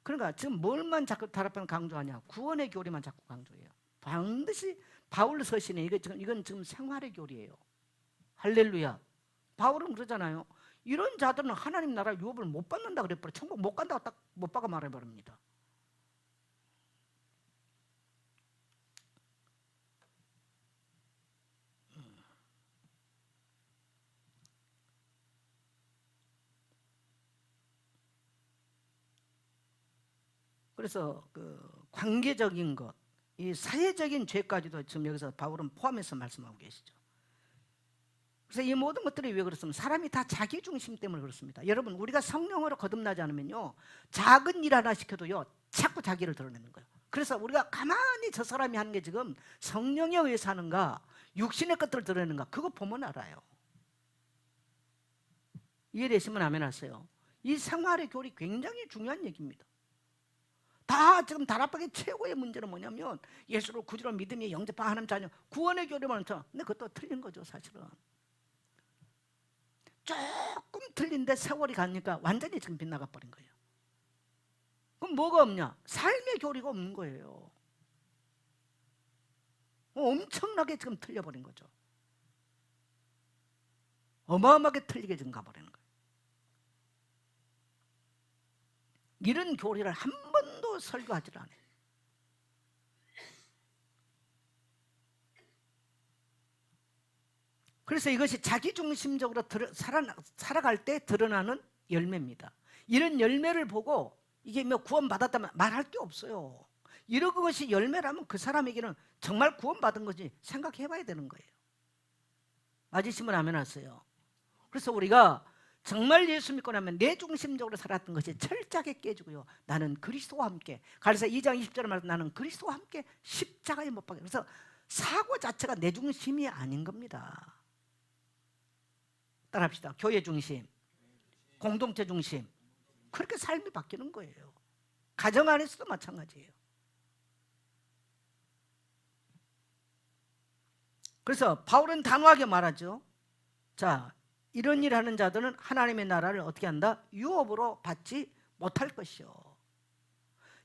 그러니까 지금 뭘만 자꾸 다락방 강조하냐? 구원의 교리만 자꾸 강조해요. 반드시 바울 서신에 이건 지금 생활의 교리예요. 할렐루야. 바울은 그러잖아요. 이런 자들은 하나님 나라 유업을 못 받는다 그래버려. 천국 못 간다고 딱 못 박아 말해버립니다. 그래서 그 관계적인 것, 이 사회적인 죄까지도 지금 여기서 바울은 포함해서 말씀하고 계시죠. 그래서 이 모든 것들이 왜 그렇습니까? 사람이 다 자기 중심 때문에 그렇습니다. 여러분, 우리가 성령으로 거듭나지 않으면요, 작은 일 하나 시켜도요 자꾸 자기를 드러내는 거예요. 그래서 우리가 가만히 저 사람이 하는 게 지금 성령에 의해서 하는가 육신의 것들을 드러내는가, 그거 보면 알아요. 이해되시면 아멘 하세요. 이 생활의 교리 굉장히 중요한 얘기입니다. 다 지금 다락방의 최고의 문제는 뭐냐면 예수를 구주로 믿음이 영접한 하나님 자녀 구원의 교리만 쳐. 근데 그것도 틀린 거죠. 사실은 조금 틀린데 세월이 가니까 완전히 지금 빗나가 버린 거예요. 그럼 뭐가 없냐? 삶의 교리가 없는 거예요. 엄청나게 지금 틀려버린 거죠. 어마어마하게 틀리게 지금 가버리는 거예요. 이런 교리를 한 번도 설교하지 않아요. 그래서 이것이 자기중심적으로 살아갈 때 드러나는 열매입니다. 이런 열매를 보고 이게 뭐 구원받았다면 말할 게 없어요. 이런 것이 열매라면 그 사람에게는 정말 구원받은 거지 생각해 봐야 되는 거예요. 맞으시면 아멘 하세요. 그래서 우리가 정말 예수 믿고 나면 내 중심적으로 살았던 것이 철저하게 깨지고요, 나는 그리스도와 함께, 갈라디아 2장 20절에 말해서 나는 그리스도와 함께 십자가에 못 박혀. 그래서 사고 자체가 내 중심이 아닌 겁니다. 따라합시다. 교회 중심, 공동체 중심, 그렇게 삶이 바뀌는 거예요. 가정 안에서도 마찬가지예요. 그래서 바울은 단호하게 말하죠. 자, 이런 일 하는 자들은 하나님의 나라를 어떻게 한다? 유업으로 받지 못할 것이요.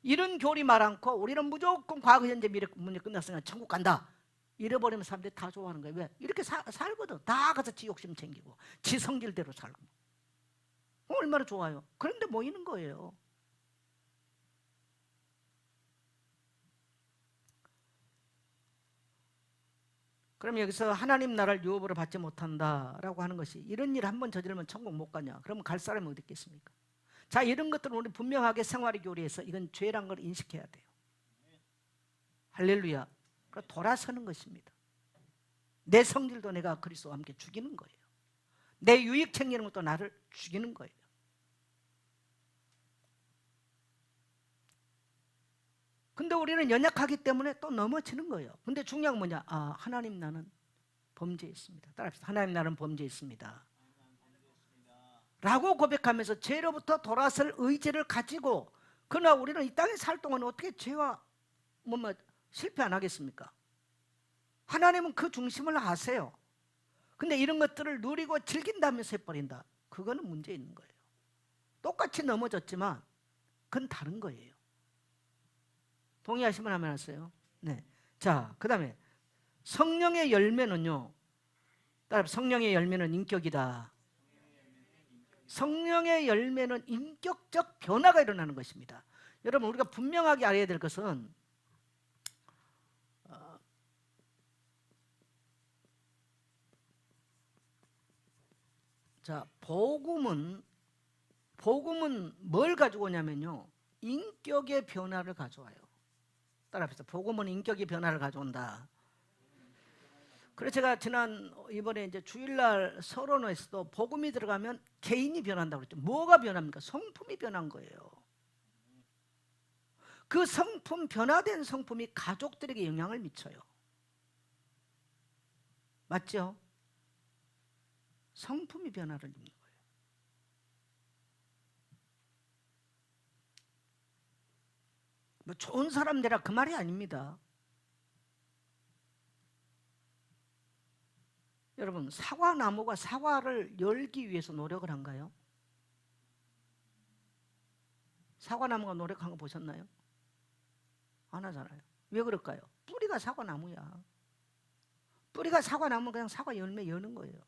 이런 교리 말 않고 우리는 무조건 과거 현재 미래 문제 끝났으니까 천국 간다 잃어버리면 사람들이 다 좋아하는 거예요. 왜? 이렇게 살거든. 다 가서 지 욕심 챙기고 지 성질대로 살고. 얼마나 좋아요. 그런데 모이는 거예요. 그럼 여기서 하나님 나라를 유업으로 받지 못한다라고 하는 것이, 이런 일 한번 저지르면 천국 못 가냐? 그러면 갈 사람이 어디 있겠습니까? 자, 이런 것들은 우리 분명하게 생활의 교리에서 이건 죄란 걸 인식해야 돼요. 할렐루야. 그러니까 돌아서는 것입니다. 내 성질도 내가 그리스도와 함께 죽이는 거예요. 내 유익 챙기는 것도 나를 죽이는 거예요. 근데 우리는 연약하기 때문에 또 넘어지는 거예요. 근데 중요한 건 뭐냐? 아, 하나님 나는 범죄했습니다. 따라합시다. 하나님 나는 범죄했습니다 라고 고백하면서 죄로부터 돌아설 의지를 가지고, 그러나 우리는 이 땅에 살 동안 어떻게 죄와 실패 안 하겠습니까? 하나님은 그 중심을 아세요. 근데 이런 것들을 누리고 즐긴다면서 해버린다. 그거는 문제 있는 거예요. 똑같이 넘어졌지만 그건 다른 거예요. 동의하시면 하면 하세요. 네. 자, 그 다음에 성령의 열매는요, 성령의 열매는 인격이다. 성령의 열매는 인격적 변화가 일어나는 것입니다. 여러분, 우리가 분명하게 알아야 될 것은 자, 복음은 뭘 가지고 오냐면요, 인격의 변화를 가져와요. 따라합시다. 복음은 인격의 변화를 가져온다. 그래서 제가 이번에 이제 주일날 서론에서도 복음이 들어가면 개인이 변한다고 그랬죠. 뭐가 변합니까? 성품이 변한 거예요. 그 성품, 변화된 성품이 가족들에게 영향을 미쳐요. 맞죠? 성품이 변화를 입는 거예요. 뭐 좋은 사람 되라 그 말이 아닙니다. 여러분, 사과나무가 사과를 열기 위해서 노력을 한가요? 사과나무가 노력한 거 보셨나요? 안 하잖아요. 왜 그럴까요? 뿌리가 사과나무야. 뿌리가 사과나무는 그냥 사과 열매 여는 거예요.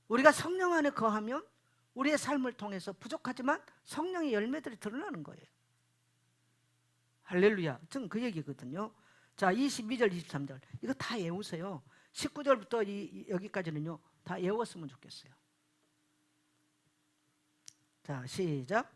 우리가 성령 안에 거하면 우리의 삶을 통해서 부족하지만 성령의 열매들이 드러나는 거예요. 할렐루야. 저는 그 얘기거든요. 자, 22절 23절 이거 다 외우세요. 19절부터 여기까지는요 다 외웠으면 좋겠어요. 자, 시작.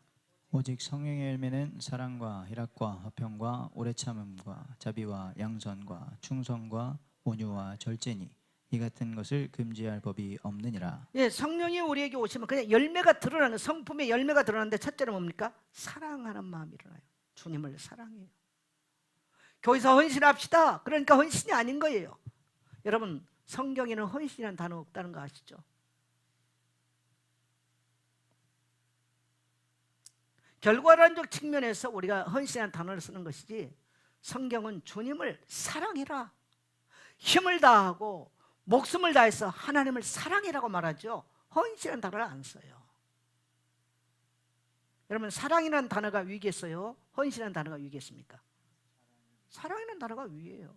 오직 성령의 열매는 사랑과 희락과 화평과 오래 참음과 자비와 양선과 충성과 온유와 절제니 이 같은 것을 금지할 법이 없느니라. 예, 성령이 우리에게 오시면 그냥 열매가 드러나는, 성품의 열매가 드러나는데 첫째는 뭡니까? 사랑하는 마음이 일어나요. 주님을 사랑해요. 교회에서 헌신합시다. 그러니까 헌신이 아닌 거예요. 여러분, 성경에는 헌신이라는 단어 없다는 거 아시죠? 결과론적 측면에서 우리가 헌신이라는 단어를 쓰는 것이지, 성경은 주님을 사랑해라, 힘을 다하고 목숨을 다해서 하나님을 사랑해라고 말하죠. 헌신이라는 단어를 안 써요. 여러분, 사랑이라는 단어가 위겠어요? 헌신이라는 단어가 위겠습니까? 사랑이라는 단어가 위에요.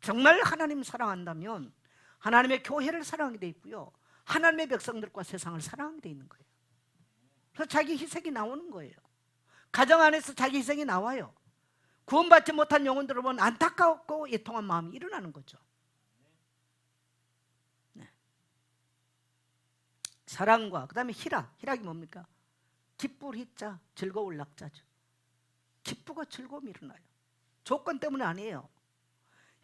정말 하나님 사랑한다면 하나님의 교회를 사랑하게 돼 있고요, 하나님의 백성들과 세상을 사랑하게 돼 있는 거예요. 그래서 자기 희생이 나오는 거예요. 가정 안에서 자기 희생이 나와요. 구원받지 못한 영혼들을 보면 안타깝고 애통한 마음이 일어나는 거죠. 네. 사랑과 그 다음에 희락이 뭡니까? 기쁠 희자, 즐거울 낙자죠. 기쁘고 즐거움이 일어나요. 조건 때문에 아니에요.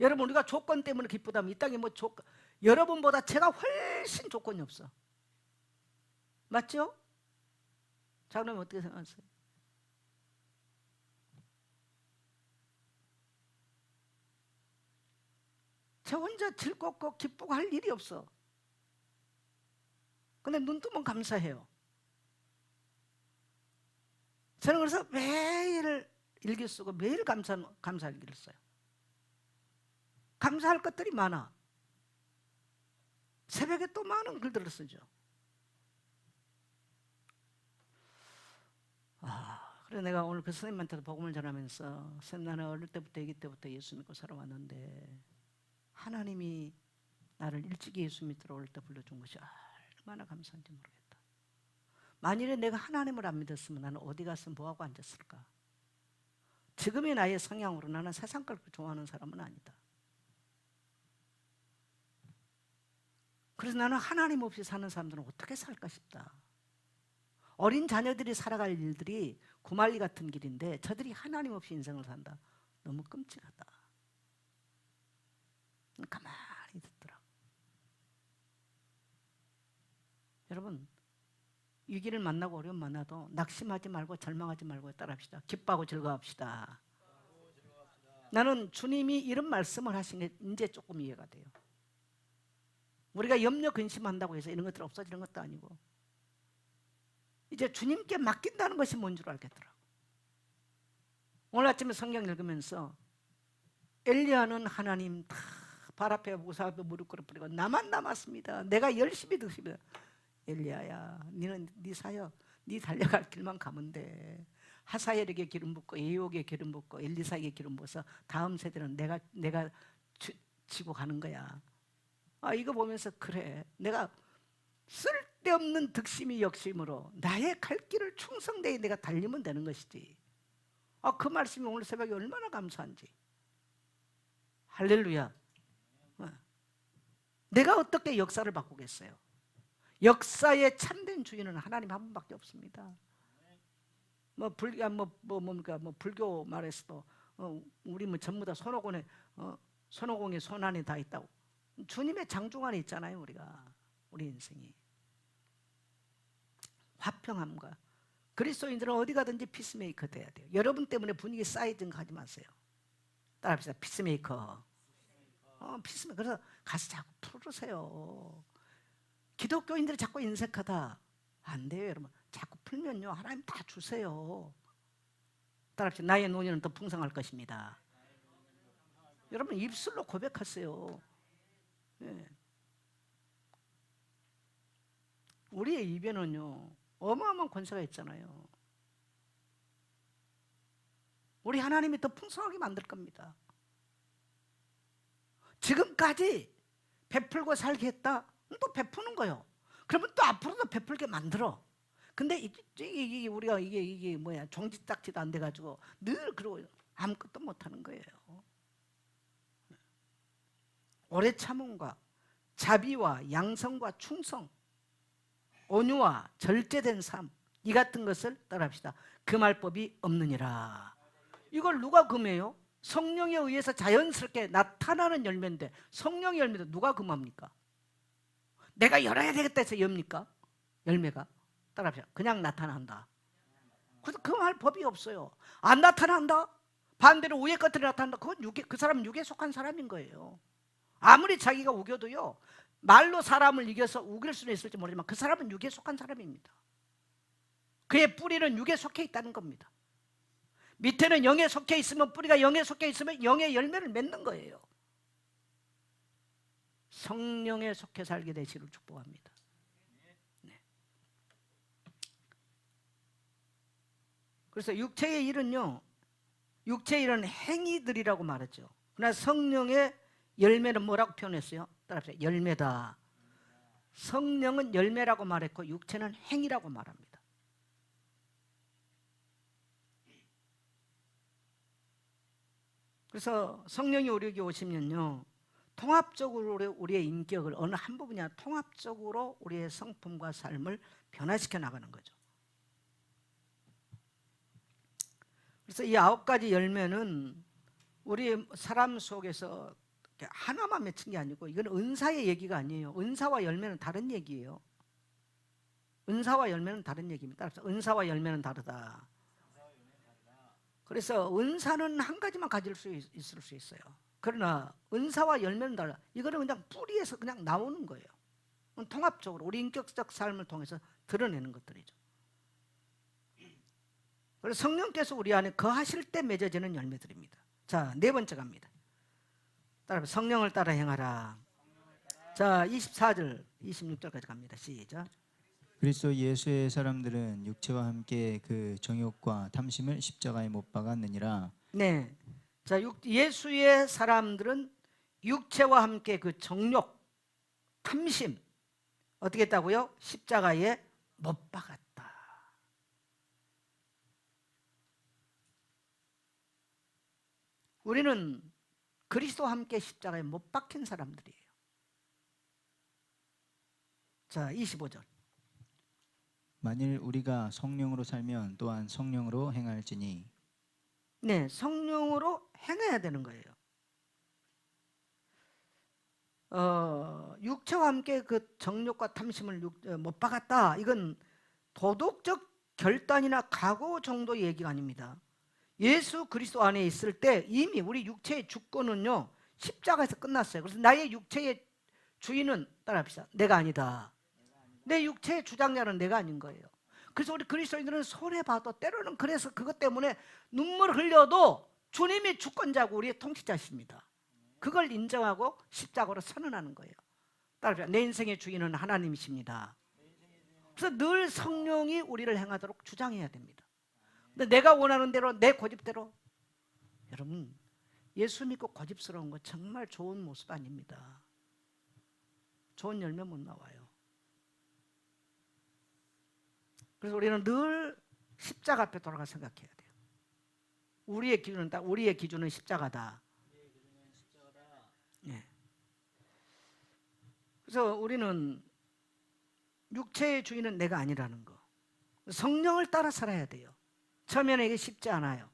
여러분, 우리가 조건 때문에 기쁘다면 이 땅에 뭐 조건, 여러분보다 제가 훨씬 조건이 없어. 맞죠? 자, 그러면 어떻게 생각하세요? 저 혼자 즐겁고 기쁘고 할 일이 없어. 근데 눈 뜨면 감사해요. 저는 그래서 매일 일기 쓰고 매일 감사 일기를 써요. 감사할 것들이 많아. 새벽에 또 많은 글들을 쓰죠. 그래서 내가 오늘 그 선생님한테도 복음을 전하면서, 선생님, 나는 어릴 때부터 아기 때부터 예수 믿고 살아왔는데 하나님이 나를 일찍이 예수 믿도록 어릴 때 불러준 것이 얼마나 감사한지 모르겠다. 만일에 내가 하나님을 안 믿었으면 나는 어디 가서 뭐하고 앉았을까? 지금의 나의 성향으로 나는 세상 걸 좋아하는 사람은 아니다. 그래서 나는 하나님 없이 사는 사람들은 어떻게 살까 싶다. 어린 자녀들이 살아갈 일들이 구말리 같은 길인데 저들이 하나님 없이 인생을 산다. 너무 끔찍하다. 가만히 듣더라고. 여러분, 위기를 만나고 어려움 만나도 낙심하지 말고 절망하지 말고 따라합시다. 기뻐하고 즐거워합시다. 나는 주님이 이런 말씀을 하신 게 이제 조금 이해가 돼요. 우리가 염려 근심한다고 해서 이런 것들 없어지는 것도 아니고, 이제 주님께 맡긴다는 것이 뭔 줄 알겠더라고. 오늘 아침에 성경 읽으면서 엘리야는 하나님 다 발 앞에 무사 앞에 무릎 꿇어버리고 나만 남았습니다. 내가 열심히 듣습니다. 엘리야야, 너는 네 사역, 네 달려갈 길만 가면 돼. 하사엘에게 기름 붓고 예후에게 기름 붓고 엘리사에게 기름 부어서 다음 세대는 내가 지고 가는 거야. 이거 보면서 그래, 내가 쓸데없는 득심이 역심으로 나의 갈 길을 충성되게 내가 달리면 되는 것이지. 그 말씀이 오늘 새벽에 얼마나 감사한지. 할렐루야. 내가 어떻게 역사를 바꾸겠어요? 역사의 참된 주인은 하나님 한 분밖에 없습니다. 불교 말에서도 우리 뭐 전부 다 손오공의 손 안에 다 있다고. 주님의 장중 안에 있잖아요. 우리 인생이 화평함과, 그리스도인들은 어디 가든지 피스메이커 돼야 돼요. 여러분 때문에 분위기 쌓이든 하지 마세요. 따라합시다. 피스메이커. 피스메이커. 그래서 가서 자꾸 풀으세요. 기독교인들이 자꾸 인색하다 안 돼요. 여러분, 자꾸 풀면요 하나님 다 주세요. 따라합시다. 나의 노년은 더 풍성할 것입니다. 여러분, 입술로 고백하세요. 네. 우리의 입에는요 어마어마한 권세가 있잖아요. 우리 하나님이 더 풍성하게 만들 겁니다. 지금까지 베풀고 살게 했다. 또 베푸는 거예요. 그러면 또 앞으로도 베풀게 만들어. 근데 이게 우리가 이게 뭐야, 종지딱지도 안 돼가지고 늘 그러고 아무것도 못하는 거예요. 오래 참음과 자비와 양성과 충성, 온유와 절제된 삶, 이 같은 것을 따라합시다. 금할 법이 없느니라. 이걸 누가 금해요? 성령에 의해서 자연스럽게 나타나는 열매인데, 성령의 열매도 누가 금합니까? 내가 열어야 되겠다 해서 엽니까? 열매가? 따라합시다. 그냥 나타난다. 그래서 금할 법이 없어요. 안 나타난다? 반대로 위에 것들이 나타난다? 그건 그 사람은 육에 속한 사람인 거예요. 아무리 자기가 우겨도요, 말로 사람을 이겨서 우길 수는 있을지 모르지만 그 사람은 육에 속한 사람입니다. 그의 뿌리는 육에 속해 있다는 겁니다. 밑에는 영에 속해 있으면, 뿌리가 영에 속해 있으면 영의 열매를 맺는 거예요. 성령에 속해 살게 되시기를 축복합니다. 네. 그래서 육체의 일은요, 육체의 일은 행위들이라고 말했죠. 그러나 성령의 열매는 뭐라고 표현했어요? 따라합시다. 열매다. 성령은 열매라고 말했고 육체는 행위라고 말합니다. 그래서 성령이 우리에게 오시면요, 통합적으로 우리의 인격을, 어느 한 부분이나 통합적으로 우리의 성품과 삶을 변화시켜 나가는 거죠. 그래서 이 9가지 열매는 우리 사람 속에서 하나만 맺힌 게 아니고, 이건 은사의 얘기가 아니에요. 은사와 열매는 다른 얘기예요. 은사와 열매는 다른 얘기입니다. 따라서 은사와 열매는 다르다. 그래서 은사는 한 가지만 가질 수 있을 수 있어요. 그러나 은사와 열매는 달라. 이거는 그냥 뿌리에서 그냥 나오는 거예요. 통합적으로 우리 인격적 삶을 통해서 드러내는 것들이죠. 그래서 성령께서 우리 안에 거하실 때 맺어지는 열매들입니다. 자, 4번째 갑니다. 따라 성령을 따라 행하라. 자, 24절 26절까지 갑니다. 시작. 그리스도 예수의 사람들은 육체와 함께 그 정욕과 탐심을 십자가에 못 박았느니라. 네. 자, 예수의 사람들은 육체와 함께 그 정욕, 탐심 어떻게 했다고요? 십자가에 못 박았다. 우리는 그리스도와 함께 십자가에 못 박힌 사람들이에요. 자, 25절. 만일 우리가 성령으로 살면 또한 성령으로 행할지니. 네, 성령으로 행해야 되는 거예요. 육체와 함께 그 정욕과 탐심을 못 박았다. 이건 도덕적 결단이나 각오 정도의 얘기가 아닙니다. 예수 그리스도 안에 있을 때 이미 우리 육체의 주권은요, 십자가에서 끝났어요. 그래서 나의 육체의 주인은, 따라합시다, 내가 아니다. 내 육체의 주장자는 내가 아닌 거예요. 그래서 우리 그리스도인들은 손해봐도 때로는, 그래서 그것 때문에 눈물 흘려도 주님이 주권자고 우리의 통치자십니다. 그걸 인정하고 십자가로 선언하는 거예요. 따라합시다. 내 인생의 주인은 하나님이십니다. 그래서 늘 성령이 우리를 행하도록 주장해야 됩니다. 근데 내가 원하는 대로, 내 고집대로, 여러분, 예수 믿고 고집스러운 거 정말 좋은 모습 아닙니다. 좋은 열매 못 나와요. 그래서 우리는 늘 십자가 앞에 돌아가 생각해야 돼요. 우리의 기준은 십자가다. 네. 그래서 우리는 육체의 주인은 내가 아니라는 거, 성령을 따라 살아야 돼요. 처음에는 이게 쉽지 않아요.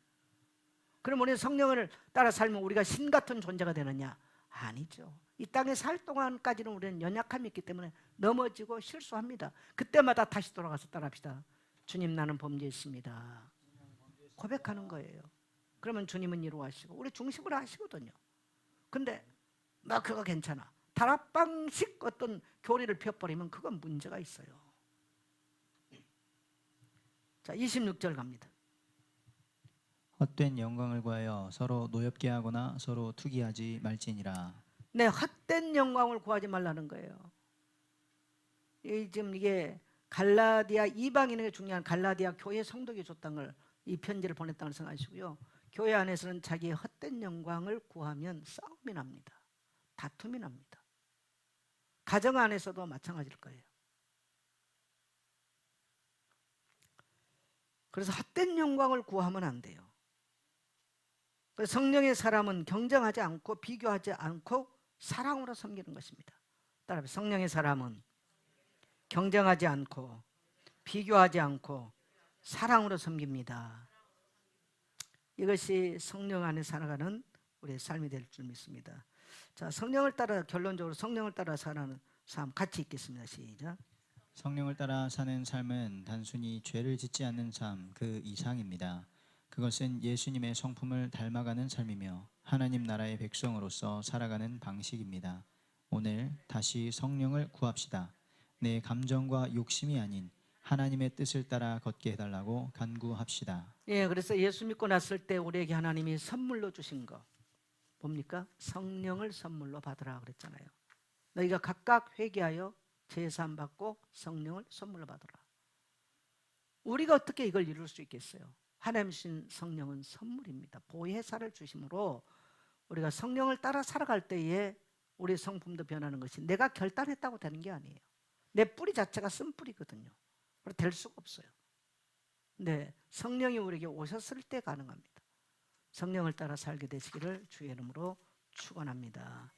그럼 우리는 성령을 따라 살면 우리가 신 같은 존재가 되느냐? 아니죠. 이 땅에 살 동안까지는 우리는 연약함이 있기 때문에 넘어지고 실수합니다. 그때마다 다시 돌아가서 따라합시다. 주님, 나는 범죄했습니다. 고백하는 거예요. 그러면 주님은 이루어하시고 우리 중심으로 하시거든요. 근데 나 그거 괜찮아, 다락방식 어떤 교리를 펴버리면 그건 문제가 있어요. 자, 26절 갑니다. 헛된 영광을 구하여 서로 노엽게 하거나 서로 투기하지 말지니라. 네, 헛된 영광을 구하지 말라는 거예요. 지금 이게 갈라디아 이방인에게 중요한 갈라디아 교회 성도에게 줬던 걸, 이 편지를 보냈다는 걸 생각하시고요. 교회 안에서는 자기의 헛된 영광을 구하면 싸움이 납니다. 다툼이 납니다. 가정 안에서도 마찬가지일 거예요. 그래서 헛된 영광을 구하면 안 돼요. 그래서 성령의 사람은 경쟁하지 않고 비교하지 않고 사랑으로 섬기는 것입니다. 따라서 성령의 사람은 경쟁하지 않고 비교하지 않고 사랑으로 섬깁니다. 이것이 성령 안에 살아가는 우리의 삶이 될 줄 믿습니다. 자, 성령을 따라 결론적으로 성령을 따라 사는 삶 같이 읽겠습니다. 시작. 성령을 따라 사는 삶은 단순히 죄를 짓지 않는 삶 그 이상입니다. 그것은 예수님의 성품을 닮아가는 삶이며 하나님 나라의 백성으로서 살아가는 방식입니다. 오늘 다시 성령을 구합시다. 내 감정과 욕심이 아닌 하나님의 뜻을 따라 걷게 해달라고 간구합시다. 예, 그래서 예수 믿고 났을 때 우리에게 하나님이 선물로 주신 거 뭡니까? 성령을 선물로 받으라 그랬잖아요. 너희가 각각 회개하여 제사함 받고 성령을 선물로 받으라. 우리가 어떻게 이걸 이룰 수 있겠어요? 하나님 주신 성령은 선물입니다. 보혜사를 주심으로 우리가 성령을 따라 살아갈 때에 우리의 성품도 변하는 것이 내가 결단했다고 되는 게 아니에요. 내 뿌리 자체가 쓴 뿌리거든요. 그래서 될 수가 없어요. 근데 성령이 우리에게 오셨을 때 가능합니다. 성령을 따라 살게 되시기를 주의 이름으로 축원합니다.